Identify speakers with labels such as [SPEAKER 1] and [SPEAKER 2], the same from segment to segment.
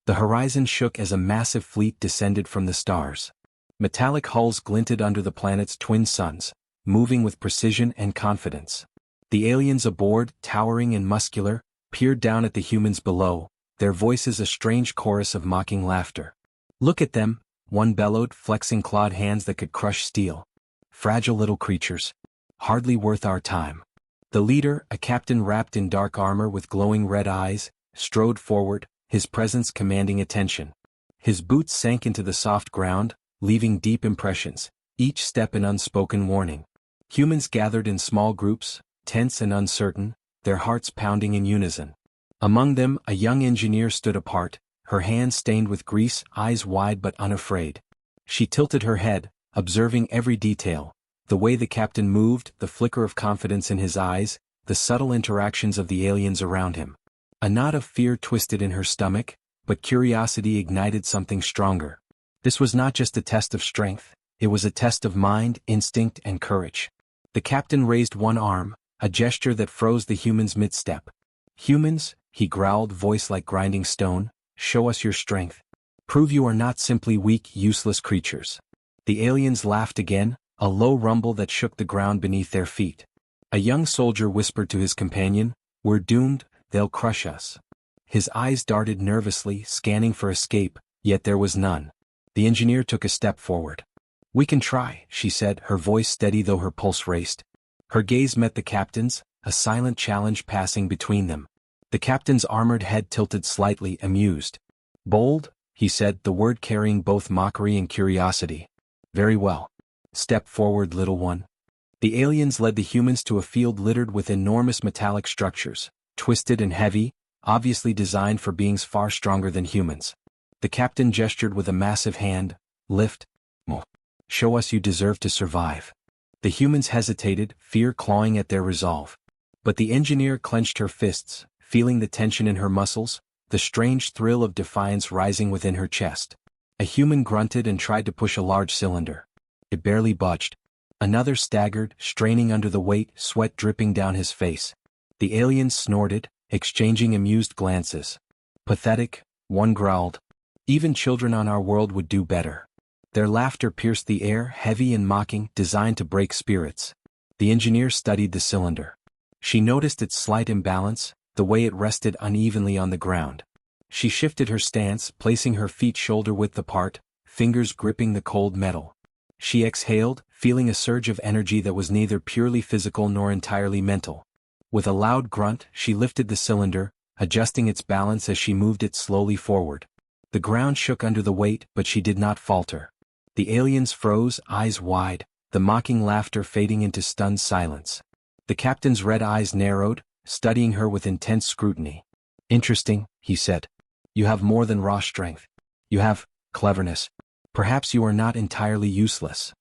[SPEAKER 1] The horizon shook as a massive fleet descended from the stars. Metallic hulls glinted under the planet's twin suns, moving with precision and confidence. The aliens aboard, towering and muscular, peered down at the humans below, their voices a strange chorus of mocking laughter. "Look at them," one bellowed, flexing clawed hands that could crush steel. "Fragile little creatures. Hardly worth our time." The leader, a captain wrapped in dark armor with glowing red eyes, strode forward, his presence commanding attention. His boots sank into the soft ground, leaving deep impressions, each step an unspoken warning. Humans gathered in small groups, tense and uncertain, their hearts pounding in unison. Among them, a young engineer stood apart, her hands stained with grease, eyes wide but unafraid. She tilted her head, observing every detail, the way the captain moved, the flicker of confidence in his eyes, the subtle interactions of the aliens around him. A knot of fear twisted in her stomach, but curiosity ignited something stronger. This was not just a test of strength, it was a test of mind, instinct, and courage. The captain raised one arm, a gesture that froze the humans mid-step. "Humans," he growled, voice like grinding stone, "show us your strength. Prove you are not simply weak, useless creatures." The aliens laughed again, a low rumble that shook the ground beneath their feet. A young soldier whispered to his companion, "We're doomed, they'll crush us." His eyes darted nervously, scanning for escape, yet there was none. The engineer took a step forward. "We can try," she said, her voice steady though her pulse raced. Her gaze met the captain's, a silent challenge passing between them. The captain's armored head tilted slightly, amused. "Bold," he said, the word carrying both mockery and curiosity. "Very well. Step forward, little one." The aliens led the humans to a field littered with enormous metallic structures, twisted and heavy, obviously designed for beings far stronger than humans. The captain gestured with a massive hand, "Lift. Show us you deserve to survive." The humans hesitated, fear clawing at their resolve. But the engineer clenched her fists, feeling the tension in her muscles, the strange thrill of defiance rising within her chest. A human grunted and tried to push a large cylinder. It barely budged. Another staggered, straining under the weight, sweat dripping down his face. The aliens snorted, exchanging amused glances. "Pathetic," one growled. "Even children on our world would do better." Their laughter pierced the air, heavy and mocking, designed to break spirits. The engineer studied the cylinder. She noticed its slight imbalance, the way it rested unevenly on the ground. She shifted her stance, placing her feet shoulder-width apart, fingers gripping the cold metal. She exhaled, feeling a surge of energy that was neither purely physical nor entirely mental. With a loud grunt, she lifted the cylinder, adjusting its balance as she moved it slowly forward. The ground shook under the weight, but she did not falter. The aliens froze, eyes wide, the mocking laughter fading into stunned silence. The captain's red eyes narrowed, studying her with intense scrutiny. "Interesting," he said. "You have more than raw strength. You have cleverness. Perhaps you are not entirely useless."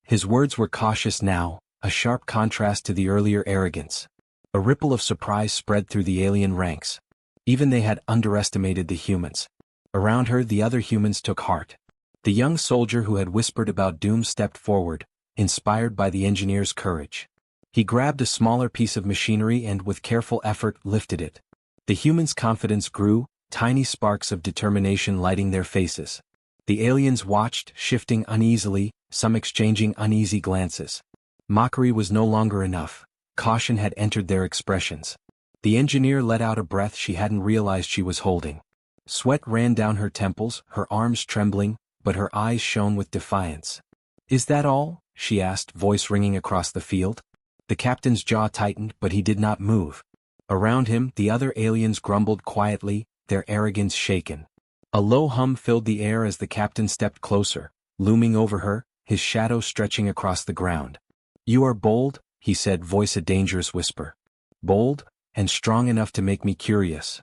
[SPEAKER 1] His words were cautious now, a sharp contrast to the earlier arrogance. A ripple of surprise spread through the alien ranks. Even they had underestimated the humans. Around her, the other humans took heart. The young soldier who had whispered about doom stepped forward, inspired by the engineer's courage. He grabbed a smaller piece of machinery and, with careful effort, lifted it. The humans' confidence grew, tiny sparks of determination lighting their faces. The aliens watched, shifting uneasily, some exchanging uneasy glances. Mockery was no longer enough. Caution had entered their expressions. The engineer let out a breath she hadn't realized she was holding. Sweat ran down her temples, her arms trembling, but her eyes shone with defiance. "Is that all?" she asked, voice ringing across the field. The captain's jaw tightened, but he did not move. Around him, the other aliens grumbled quietly, their arrogance shaken. A low hum filled the air as the captain stepped closer, looming over her, his shadow stretching across the ground. "You are bold," he said, voice a dangerous whisper. "Bold, and strong enough to make me curious."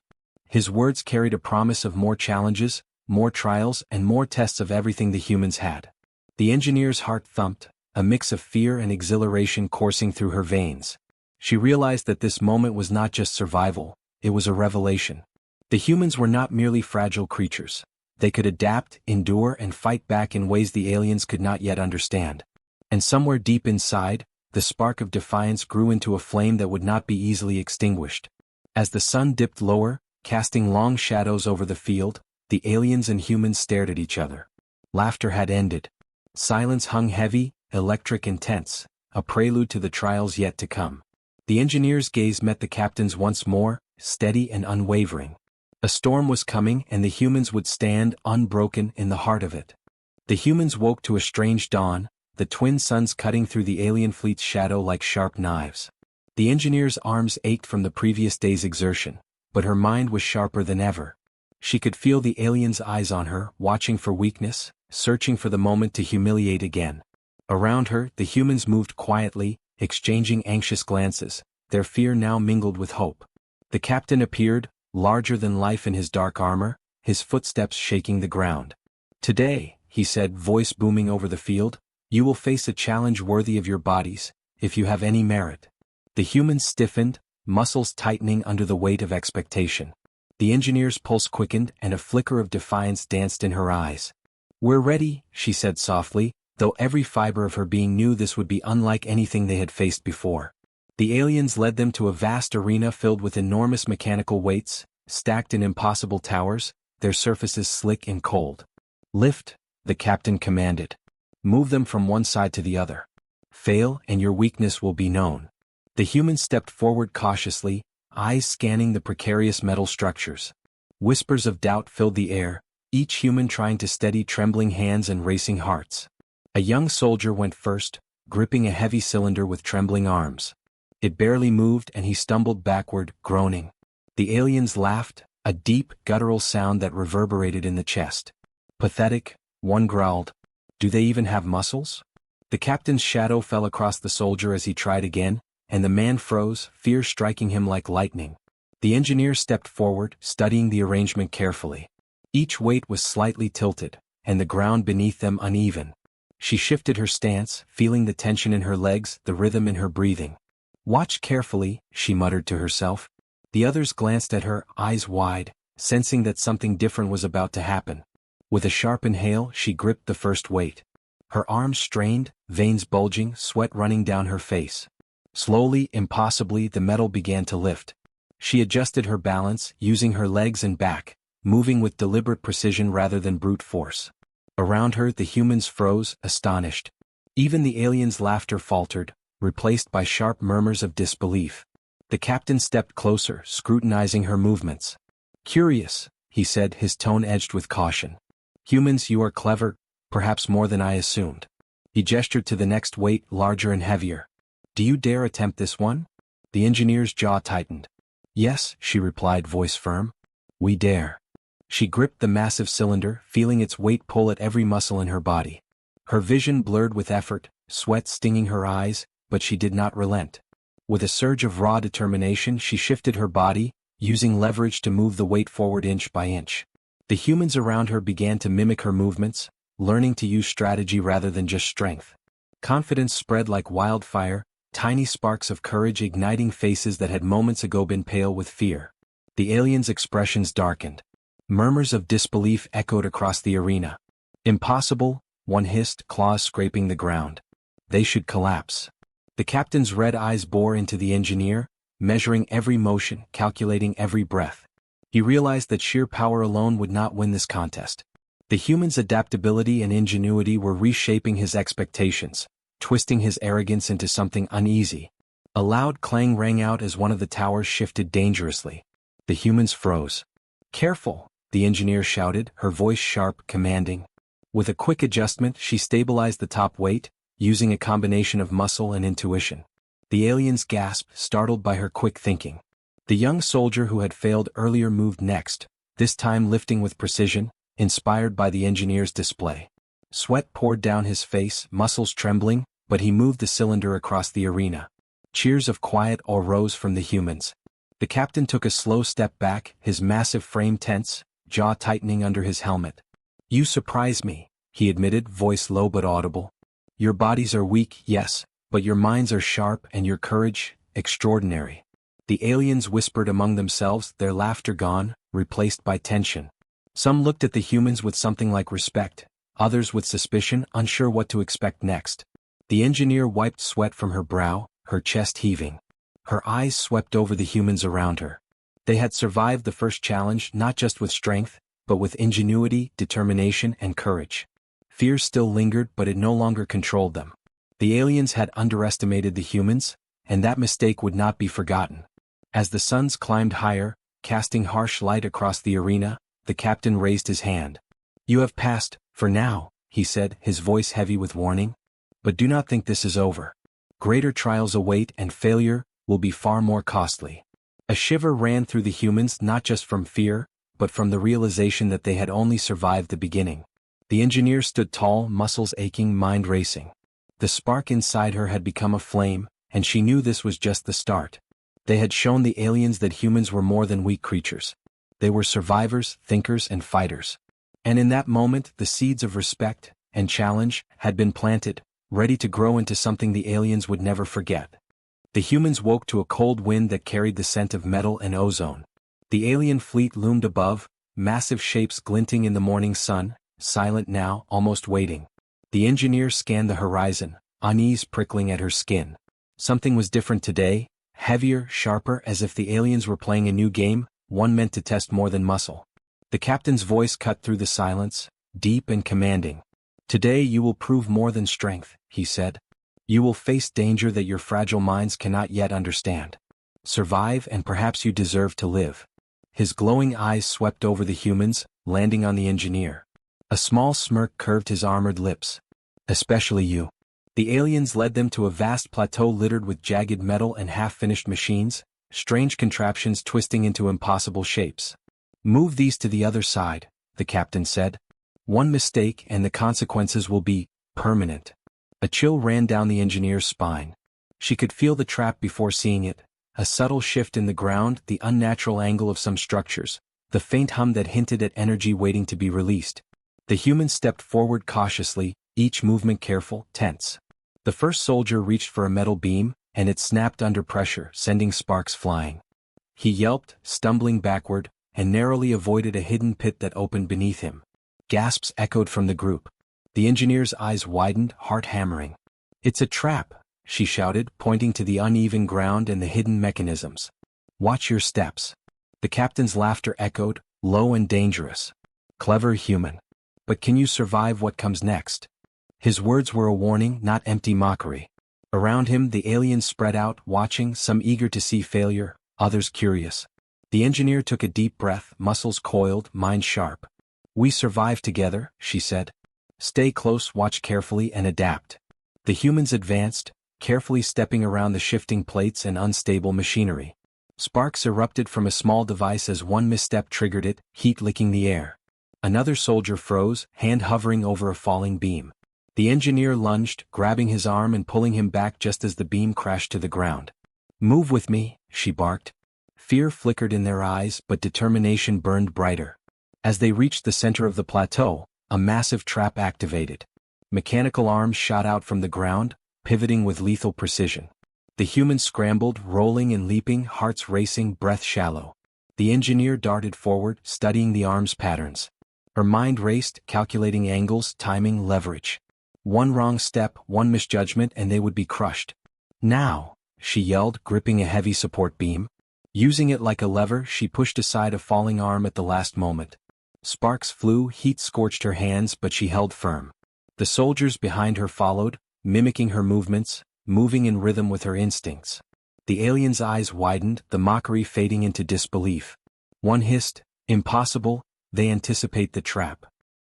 [SPEAKER 1] His words carried a promise of more challenges, more trials, and more tests of everything the humans had. The engineer's heart thumped, a mix of fear and exhilaration coursing through her veins. She realized that this moment was not just survival, it was a revelation. The humans were not merely fragile creatures. They could adapt, endure, and fight back in ways the aliens could not yet understand. And somewhere deep inside, the spark of defiance grew into a flame that would not be easily extinguished. As the sun dipped lower, casting long shadows over the field, The aliens and humans stared at each other. Laughter had ended. Silence hung heavy, electric and tense, a prelude to the trials yet to come. The engineer's gaze met the captain's once more, steady and unwavering. A storm was coming and the humans would stand unbroken in the heart of it. The humans woke to a strange dawn, the twin suns cutting through the alien fleet's shadow like sharp knives. The engineer's arms ached from the previous day's exertion, but her mind was sharper than ever. She could feel the aliens' eyes on her, watching for weakness, searching for the moment to humiliate again. Around her, the humans moved quietly, exchanging anxious glances, their fear now mingled with hope. The captain appeared, larger than life in his dark armor, his footsteps shaking the ground. "Today," he said, voice booming over the field, "you will face a challenge worthy of your bodies, if you have any merit." The humans stiffened, muscles tightening under the weight of expectation. The engineer's pulse quickened and a flicker of defiance danced in her eyes. "We're ready," she said softly, though every fiber of her being knew this would be unlike anything they had faced before. The aliens led them to a vast arena filled with enormous mechanical weights, stacked in impossible towers, their surfaces slick and cold. "Lift," the captain commanded. "Move them from one side to the other. Fail and your weakness will be known." The humans stepped forward cautiously, eyes scanning the precarious metal structures. Whispers of doubt filled the air, each human trying to steady trembling hands and racing hearts. A young soldier went first, gripping a heavy cylinder with trembling arms. It barely moved and he stumbled backward, groaning. The aliens laughed, a deep, guttural sound that reverberated in the chest. "Pathetic," one growled. "Do they even have muscles?" The captain's shadow fell across the soldier as he tried again, and the man froze, fear striking him like lightning. The engineer stepped forward, studying the arrangement carefully. Each weight was slightly tilted, and the ground beneath them uneven. She shifted her stance, feeling the tension in her legs, the rhythm in her breathing. "Watch carefully," she muttered to herself. The others glanced at her, eyes wide, sensing that something different was about to happen. With a sharp inhale, she gripped the first weight. Her arms strained, veins bulging, sweat running down her face. Slowly, impossibly, the metal began to lift. She adjusted her balance, using her legs and back, moving with deliberate precision rather than brute force. Around her, the humans froze, astonished. Even the aliens' laughter faltered, replaced by sharp murmurs of disbelief. The captain stepped closer, scrutinizing her movements. "Curious," he said, his tone edged with caution. "Humans, you are clever, perhaps more than I assumed." He gestured to the next weight, larger and heavier. "Do you dare attempt this one?" The engineer's jaw tightened. "Yes," she replied, voice firm. "We dare." She gripped the massive cylinder, feeling its weight pull at every muscle in her body. Her vision blurred with effort, sweat stinging her eyes, but she did not relent. With a surge of raw determination, she shifted her body, using leverage to move the weight forward inch by inch. The humans around her began to mimic her movements, learning to use strategy rather than just strength. Confidence spread like wildfire, tiny sparks of courage igniting faces that had moments ago been pale with fear. The aliens' expressions darkened. Murmurs of disbelief echoed across the arena. "Impossible," one hissed, claws scraping the ground. "They should collapse." The captain's red eyes bore into the engineer, measuring every motion, calculating every breath. He realized that sheer power alone would not win this contest. The human's adaptability and ingenuity were reshaping his expectations, twisting his arrogance into something uneasy. A loud clang rang out as one of the towers shifted dangerously. The humans froze. "Careful," the engineer shouted, her voice sharp, commanding. With a quick adjustment, she stabilized the top weight, using a combination of muscle and intuition. The aliens gasped, startled by her quick thinking. The young soldier who had failed earlier moved next, this time lifting with precision, inspired by the engineer's display. Sweat poured down his face, muscles trembling, but he moved the cylinder across the arena. Cheers of quiet awe rose from the humans. The captain took a slow step back, his massive frame tense, jaw tightening under his helmet. "You surprise me," he admitted, voice low but audible. "Your bodies are weak, yes, but your minds are sharp and your courage, extraordinary." The aliens whispered among themselves, their laughter gone, replaced by tension. Some looked at the humans with something like respect, others with suspicion, unsure what to expect next. The engineer wiped sweat from her brow, her chest heaving. Her eyes swept over the humans around her. They had survived the first challenge not just with strength, but with ingenuity, determination, and courage. Fear still lingered, but it no longer controlled them. The aliens had underestimated the humans, and that mistake would not be forgotten. As the suns climbed higher, casting harsh light across the arena, the captain raised his hand. "You have passed, for now," he said, his voice heavy with warning. "But do not think this is over. Greater trials await, and failure will be far more costly." A shiver ran through the humans, not just from fear, but from the realization that they had only survived the beginning. The engineer stood tall, muscles aching, mind racing. The spark inside her had become a flame, and she knew this was just the start. They had shown the aliens that humans were more than weak creatures. They were survivors, thinkers, and fighters. And in that moment, the seeds of respect and challenge had been planted, ready to grow into something the aliens would never forget. The humans woke to a cold wind that carried the scent of metal and ozone. The alien fleet loomed above, massive shapes glinting in the morning sun, silent now, almost waiting. The engineer scanned the horizon, unease prickling at her skin. Something was different today, heavier, sharper, as if the aliens were playing a new game, one meant to test more than muscle. The captain's voice cut through the silence, deep and commanding. "Today you will prove more than strength," he said. "You will face danger that your fragile minds cannot yet understand. Survive, and perhaps you deserve to live." His glowing eyes swept over the humans, landing on the engineer. A small smirk curved his armored lips. "Especially you." The aliens led them to a vast plateau littered with jagged metal and half-finished machines, strange contraptions twisting into impossible shapes. "Move these to the other side," the captain said. "One mistake and the consequences will be permanent." A chill ran down the engineer's spine. She could feel the trap before seeing it, a subtle shift in the ground, the unnatural angle of some structures, the faint hum that hinted at energy waiting to be released. The humans stepped forward cautiously, each movement careful, tense. The first soldier reached for a metal beam, and it snapped under pressure, sending sparks flying. He yelped, stumbling backward, and narrowly avoided a hidden pit that opened beneath him. Gasps echoed from the group. The engineer's eyes widened, heart hammering. "It's a trap," she shouted, pointing to the uneven ground and the hidden mechanisms. "Watch your steps." The captain's laughter echoed, low and dangerous. "Clever human. But can you survive what comes next?" His words were a warning, not empty mockery. Around him the aliens spread out, watching, some eager to see failure, others curious. The engineer took a deep breath, muscles coiled, mind sharp. "We survive together," she said. "Stay close, watch carefully, and adapt." The humans advanced, carefully stepping around the shifting plates and unstable machinery. Sparks erupted from a small device as one misstep triggered it, heat licking the air. Another soldier froze, hand hovering over a falling beam. The engineer lunged, grabbing his arm and pulling him back just as the beam crashed to the ground. "Move with me," she barked. Fear flickered in their eyes, but determination burned brighter. As they reached the center of the plateau, a massive trap activated. Mechanical arms shot out from the ground, pivoting with lethal precision. The humans scrambled, rolling and leaping, hearts racing, breath shallow. The engineer darted forward, studying the arms' patterns. Her mind raced, calculating angles, timing, leverage. One wrong step, one misjudgment, and they would be crushed. "Now," she yelled, gripping a heavy support beam. Using it like a lever, she pushed aside a falling arm at the last moment. Sparks flew, heat scorched her hands, but she held firm. The soldiers behind her followed, mimicking her movements, moving in rhythm with her instincts. The alien's eyes widened, the mockery fading into disbelief. One hissed, "Impossible, they anticipate the trap."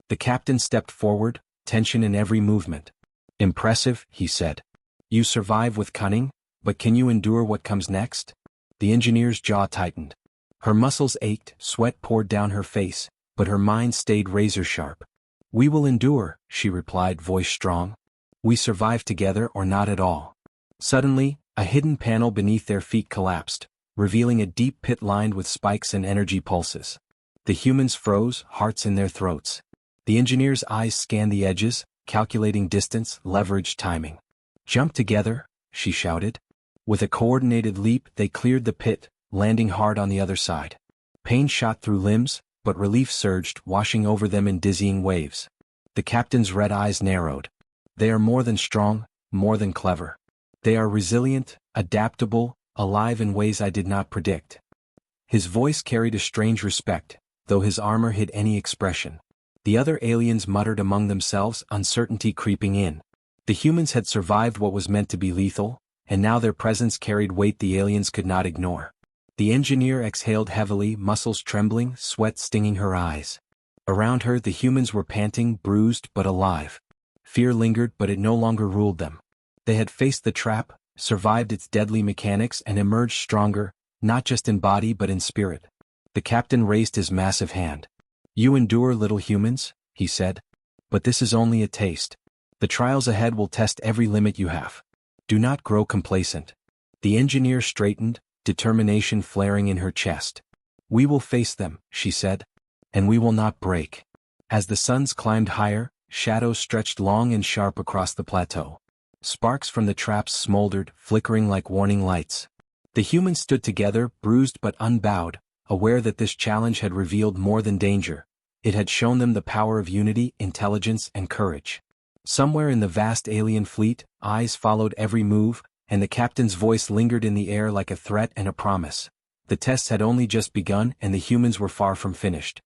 [SPEAKER 1] The captain stepped forward, tension in every movement. "Impressive," he said. "You survive with cunning, but can you endure what comes next?" The engineer's jaw tightened. Her muscles ached, sweat poured down her face, but her mind stayed razor-sharp. "We will endure," she replied, voice strong. "We survive together or not at all." Suddenly, a hidden panel beneath their feet collapsed, revealing a deep pit lined with spikes and energy pulses. The humans froze, hearts in their throats. The engineer's eyes scanned the edges, calculating distance, leverage, timing. "Jump together," she shouted. With a coordinated leap, they cleared the pit, landing hard on the other side. Pain shot through limbs, but relief surged, washing over them in dizzying waves. The captain's red eyes narrowed. "They are more than strong, more than clever. They are resilient, adaptable, alive in ways I did not predict." His voice carried a strange respect, though his armor hid any expression. The other aliens muttered among themselves, uncertainty creeping in. The humans had survived what was meant to be lethal, and now their presence carried weight the aliens could not ignore. The engineer exhaled heavily, muscles trembling, sweat stinging her eyes. Around her the humans were panting, bruised but alive. Fear lingered, but it no longer ruled them. They had faced the trap, survived its deadly mechanics, and emerged stronger, not just in body but in spirit. The captain raised his massive hand. "You endure, little humans," he said. "But this is only a taste. The trials ahead will test every limit you have. Do not grow complacent." The engineer straightened, determination flaring in her chest. "We will face them," she said. "And we will not break." As the suns climbed higher, shadows stretched long and sharp across the plateau. Sparks from the traps smoldered, flickering like warning lights. The humans stood together, bruised but unbowed, aware that this challenge had revealed more than danger. It had shown them the power of unity, intelligence, and courage. Somewhere in the vast alien fleet, eyes followed every move, and the captain's voice lingered in the air like a threat and a promise. The tests had only just begun, and the humans were far from finished.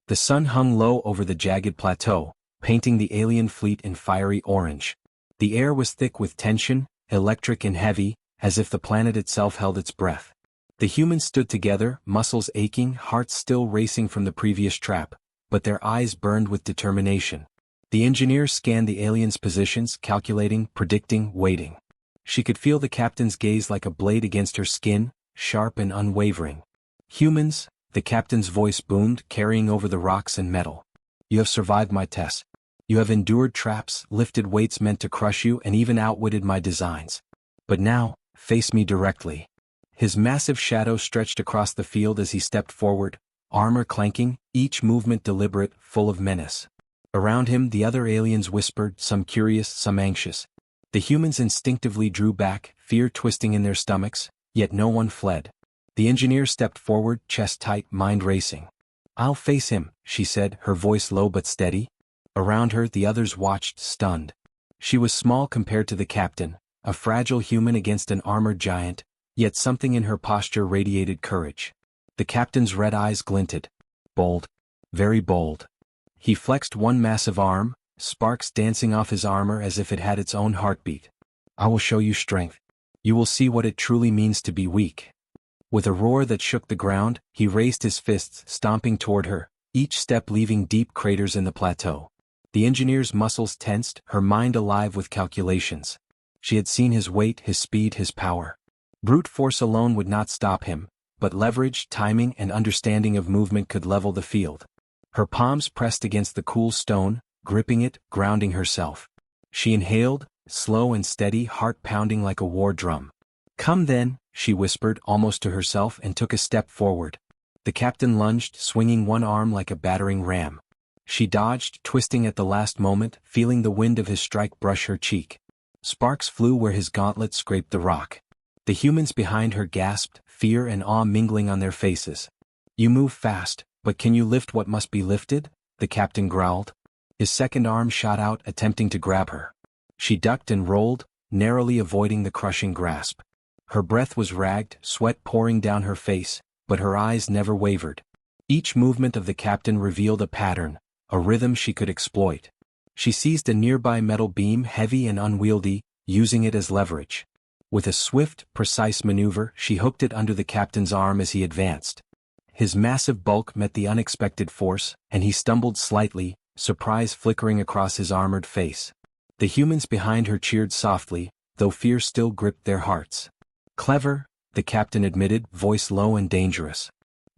[SPEAKER 1] The sun hung low over the jagged plateau, painting the alien fleet in fiery orange. The air was thick with tension, electric and heavy, as if the planet itself held its breath. The humans stood together, muscles aching, hearts still racing from the previous trap, but their eyes burned with determination. The engineer scanned the aliens' positions, calculating, predicting, waiting. She could feel the captain's gaze like a blade against her skin, sharp and unwavering. "Humans," the captain's voice boomed, carrying over the rocks and metal. "You have survived my tests. You have endured traps, lifted weights meant to crush you, and even outwitted my designs. But now, face me directly." His massive shadow stretched across the field as he stepped forward, armor clanking, each movement deliberate, full of menace. Around him the other aliens whispered, some curious, some anxious. The humans instinctively drew back, fear twisting in their stomachs, yet no one fled. The engineer stepped forward, chest tight, mind racing. "I'll face him," she said, her voice low but steady. Around her the others watched, stunned. She was small compared to the captain, a fragile human against an armored giant, yet something in her posture radiated courage. The captain's red eyes glinted. Bold. Very bold. He flexed one massive arm, sparks dancing off his armor as if it had its own heartbeat. "I will show you strength. You will see what it truly means to be weak." With a roar that shook the ground, he raised his fists, stomping toward her, each step leaving deep craters in the plateau. The engineer's muscles tensed, her mind alive with calculations. She had seen his weight, his speed, his power. Brute force alone would not stop him, but leverage, timing, and understanding of movement could level the field. Her palms pressed against the cool stone, gripping it, grounding herself. She inhaled, slow and steady, heart pounding like a war drum. "Come then," she whispered almost to herself and took a step forward. The captain lunged, swinging one arm like a battering ram. She dodged, twisting at the last moment, feeling the wind of his strike brush her cheek. Sparks flew where his gauntlet scraped the rock. The humans behind her gasped, fear and awe mingling on their faces. "You move fast, but can you lift what must be lifted?" the captain growled. His second arm shot out, attempting to grab her. She ducked and rolled, narrowly avoiding the crushing grasp. Her breath was ragged, sweat pouring down her face, but her eyes never wavered. Each movement of the captain revealed a pattern, a rhythm she could exploit. She seized a nearby metal beam, heavy and unwieldy, using it as leverage. With a swift, precise maneuver, she hooked it under the captain's arm as he advanced. His massive bulk met the unexpected force, and he stumbled slightly, surprise flickering across his armored face. The humans behind her cheered softly, though fear still gripped their hearts. "Clever," the captain admitted, voice low and dangerous.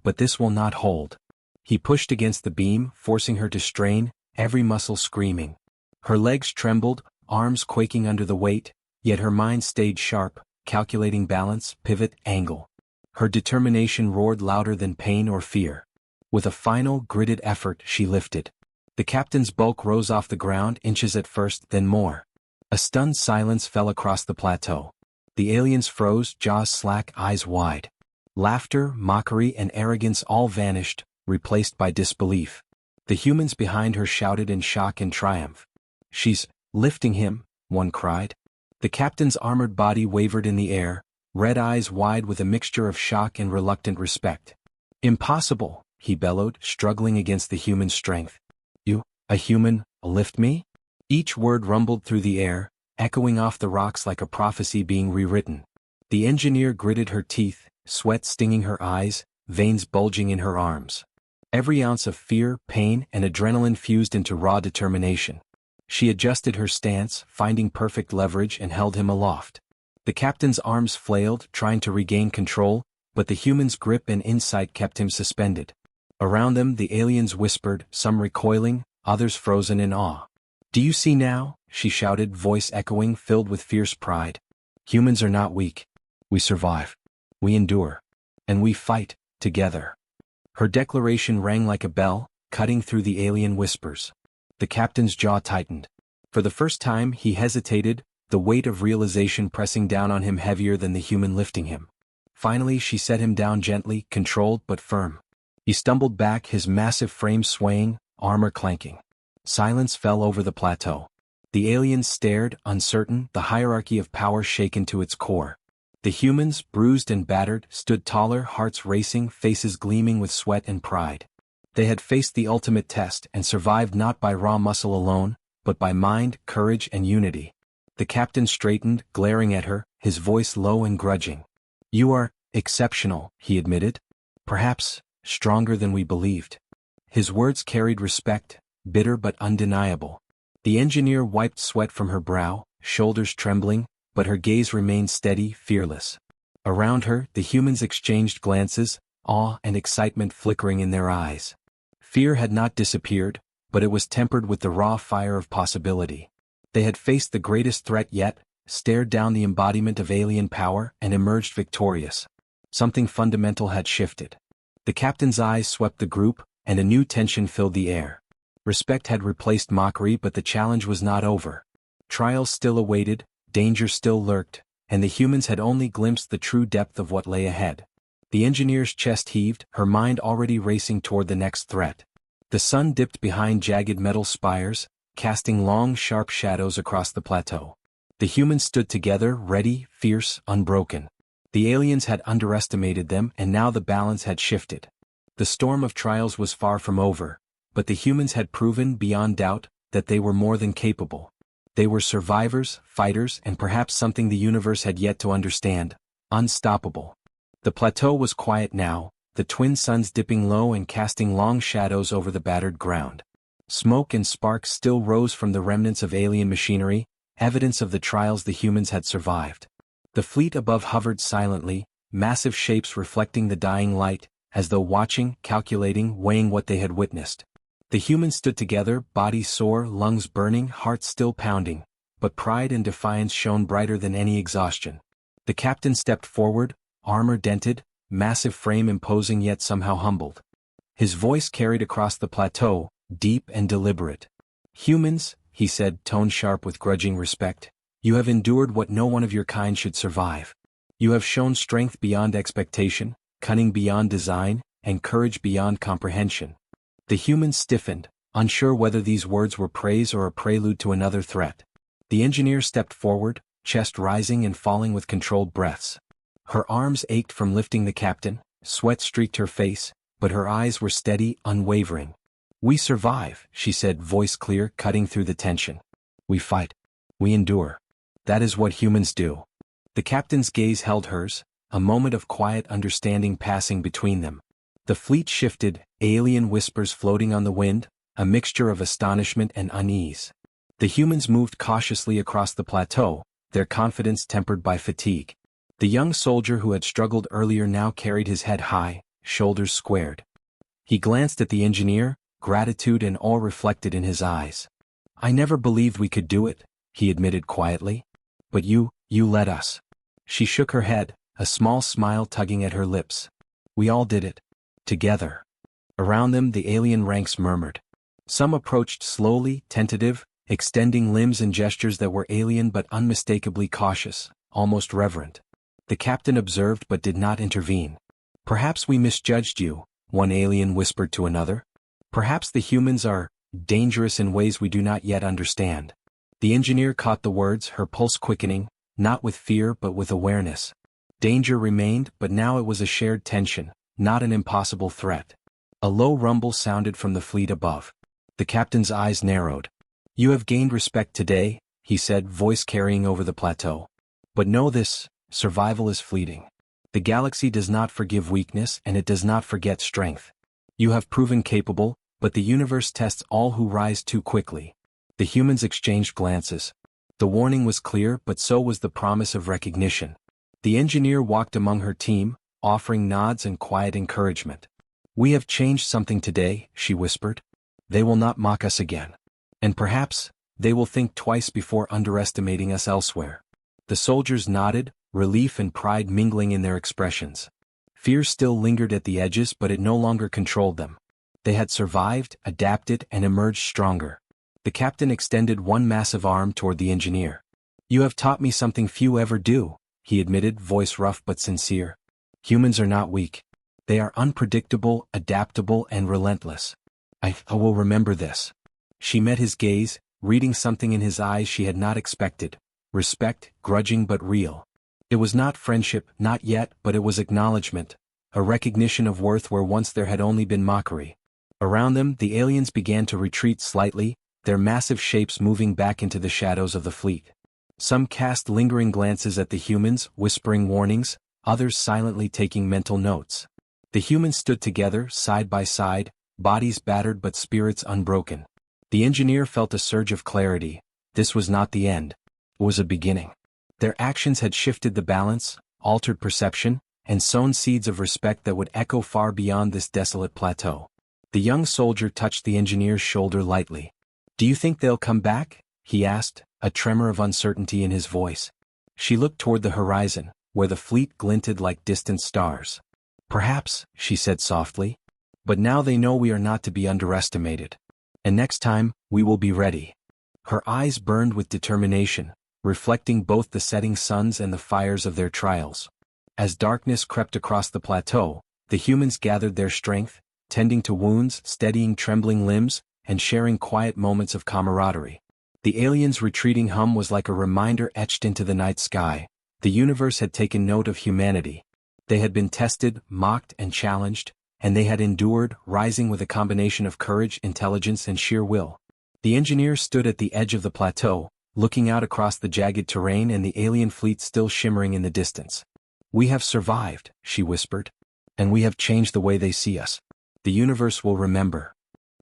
[SPEAKER 1] "But this will not hold." He pushed against the beam, forcing her to strain, every muscle screaming. Her legs trembled, arms quaking under the weight, yet her mind stayed sharp, calculating balance, pivot, angle. Her determination roared louder than pain or fear. With a final, gritted effort, she lifted. The captain's bulk rose off the ground, inches at first, then more. A stunned silence fell across the plateau. The aliens froze, jaws slack, eyes wide. Laughter, mockery, and arrogance all vanished, replaced by disbelief. The humans behind her shouted in shock and triumph. "She's lifting him," one cried. The captain's armored body wavered in the air, red eyes wide with a mixture of shock and reluctant respect. "Impossible," he bellowed, struggling against the human's strength. You, a human, lift me? Each word rumbled through the air, echoing off the rocks like a prophecy being rewritten. The engineer gritted her teeth, sweat stinging her eyes, veins bulging in her arms. Every ounce of fear, pain, and adrenaline fused into raw determination. She adjusted her stance, finding perfect leverage, and held him aloft. The captain's arms flailed, trying to regain control, but the human's grip and insight kept him suspended. Around them the aliens whispered, some recoiling, others frozen in awe. "Do you see now?" she shouted, voice echoing, filled with fierce pride. "Humans are not weak. We survive. We endure. And we fight, together." Her declaration rang like a bell, cutting through the alien whispers. The captain's jaw tightened. For the first time he hesitated, the weight of realization pressing down on him heavier than the human lifting him. Finally she set him down gently, controlled but firm. He stumbled back, his massive frame swaying, armor clanking. Silence fell over the plateau. The aliens stared, uncertain, the hierarchy of power shaken to its core. The humans, bruised and battered, stood taller, hearts racing, faces gleaming with sweat and pride. They had faced the ultimate test and survived not by raw muscle alone, but by mind, courage, and unity. The captain straightened, glaring at her, his voice low and grudging. "You are exceptional," he admitted. "Perhaps stronger than we believed." His words carried respect, bitter but undeniable. The engineer wiped sweat from her brow, shoulders trembling, but her gaze remained steady, fearless. Around her, the humans exchanged glances, awe and excitement flickering in their eyes. Fear had not disappeared, but it was tempered with the raw fire of possibility. They had faced the greatest threat yet, stared down the embodiment of alien power, and emerged victorious. Something fundamental had shifted. The captain's eyes swept the group, and a new tension filled the air. Respect had replaced mockery, but the challenge was not over. Trials still awaited, danger still lurked, and the humans had only glimpsed the true depth of what lay ahead. The engineer's chest heaved, her mind already racing toward the next threat. The sun dipped behind jagged metal spires, casting long, sharp shadows across the plateau. The humans stood together, ready, fierce, unbroken. The aliens had underestimated them, and now the balance had shifted. The storm of trials was far from over, but the humans had proven, beyond doubt, that they were more than capable. They were survivors, fighters, and perhaps something the universe had yet to understand: unstoppable. The plateau was quiet now, the twin suns dipping low and casting long shadows over the battered ground. Smoke and sparks still rose from the remnants of alien machinery, evidence of the trials the humans had survived. The fleet above hovered silently, massive shapes reflecting the dying light, as though watching, calculating, weighing what they had witnessed. The humans stood together, bodies sore, lungs burning, hearts still pounding, but pride and defiance shone brighter than any exhaustion. The captain stepped forward, armor dented, massive frame imposing yet somehow humbled. His voice carried across the plateau, deep and deliberate. "Humans," he said, tone sharp with grudging respect, "you have endured what no one of your kind should survive. You have shown strength beyond expectation, cunning beyond design, and courage beyond comprehension." The humans stiffened, unsure whether these words were praise or a prelude to another threat. The engineer stepped forward, chest rising and falling with controlled breaths. Her arms ached from lifting the captain, sweat streaked her face, but her eyes were steady, unwavering. "We survive," she said, voice clear, cutting through the tension. "We fight. We endure. That is what humans do." The captain's gaze held hers, a moment of quiet understanding passing between them. The fleet shifted, alien whispers floating on the wind, a mixture of astonishment and unease. The humans moved cautiously across the plateau, their confidence tempered by fatigue. The young soldier who had struggled earlier now carried his head high, shoulders squared. He glanced at the engineer, gratitude and awe reflected in his eyes. "I never believed we could do it," he admitted quietly. "But you let us." She shook her head, a small smile tugging at her lips. "We all did it. Together." Around them the alien ranks murmured. Some approached slowly, tentative, extending limbs and gestures that were alien but unmistakably cautious, almost reverent. The captain observed but did not intervene. "Perhaps we misjudged you," one alien whispered to another. "Perhaps the humans are dangerous in ways we do not yet understand." The engineer caught the words, her pulse quickening, not with fear but with awareness. Danger remained, but now it was a shared tension, not an impossible threat. A low rumble sounded from the fleet above. The captain's eyes narrowed. "You have gained respect today," he said, voice carrying over the plateau. "But know this, survival is fleeting. The galaxy does not forgive weakness and it does not forget strength. You have proven capable, but the universe tests all who rise too quickly." The humans exchanged glances. The warning was clear, but so was the promise of recognition. The engineer walked among her team, offering nods and quiet encouragement. "We have changed something today," she whispered. "They will not mock us again. And perhaps, they will think twice before underestimating us elsewhere." The soldiers nodded, relief and pride mingling in their expressions. Fear still lingered at the edges, but it no longer controlled them. They had survived, adapted, and emerged stronger. The captain extended one massive arm toward the engineer. "You have taught me something few ever do," he admitted, voice rough but sincere. "Humans are not weak. They are unpredictable, adaptable, and relentless. I will remember this." She met his gaze, reading something in his eyes she had not expected. Respect, grudging but real. It was not friendship, not yet, but it was acknowledgement, a recognition of worth where once there had only been mockery. Around them, the aliens began to retreat slightly, their massive shapes moving back into the shadows of the fleet. Some cast lingering glances at the humans, whispering warnings, others silently taking mental notes. The humans stood together, side by side, bodies battered but spirits unbroken. The engineer felt a surge of clarity. This was not the end. It was a beginning. Their actions had shifted the balance, altered perception, and sown seeds of respect that would echo far beyond this desolate plateau. The young soldier touched the engineer's shoulder lightly. "Do you think they'll come back?" he asked, a tremor of uncertainty in his voice. She looked toward the horizon, where the fleet glinted like distant stars. "Perhaps," she said softly. "But now they know we are not to be underestimated. And next time, we will be ready." Her eyes burned with determination, reflecting both the setting suns and the fires of their trials. As darkness crept across the plateau, the humans gathered their strength, tending to wounds, steadying trembling limbs, and sharing quiet moments of camaraderie. The aliens' retreating hum was like a reminder etched into the night sky. The universe had taken note of humanity. They had been tested, mocked, and challenged, and they had endured, rising with a combination of courage, intelligence, and sheer will. The engineer stood at the edge of the plateau, looking out across the jagged terrain and the alien fleet still shimmering in the distance. "We have survived," she whispered. "And we have changed the way they see us. The universe will remember."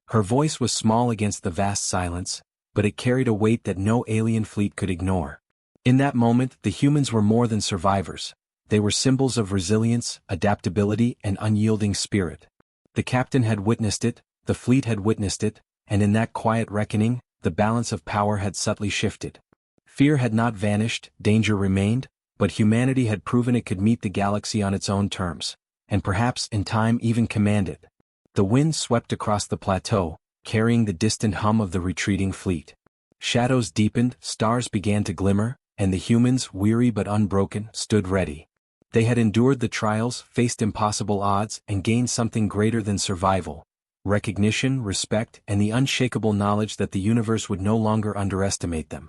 [SPEAKER 1] Her voice was small against the vast silence, but it carried a weight that no alien fleet could ignore. In that moment, the humans were more than survivors. They were symbols of resilience, adaptability, and unyielding spirit. The captain had witnessed it, the fleet had witnessed it, and in that quiet reckoning, the balance of power had subtly shifted. Fear had not vanished, danger remained, but humanity had proven it could meet the galaxy on its own terms, and perhaps in time even command it. The wind swept across the plateau, carrying the distant hum of the retreating fleet. Shadows deepened, stars began to glimmer, and the humans, weary but unbroken, stood ready. They had endured the trials, faced impossible odds, and gained something greater than survival: recognition, respect, and the unshakable knowledge that the universe would no longer underestimate them.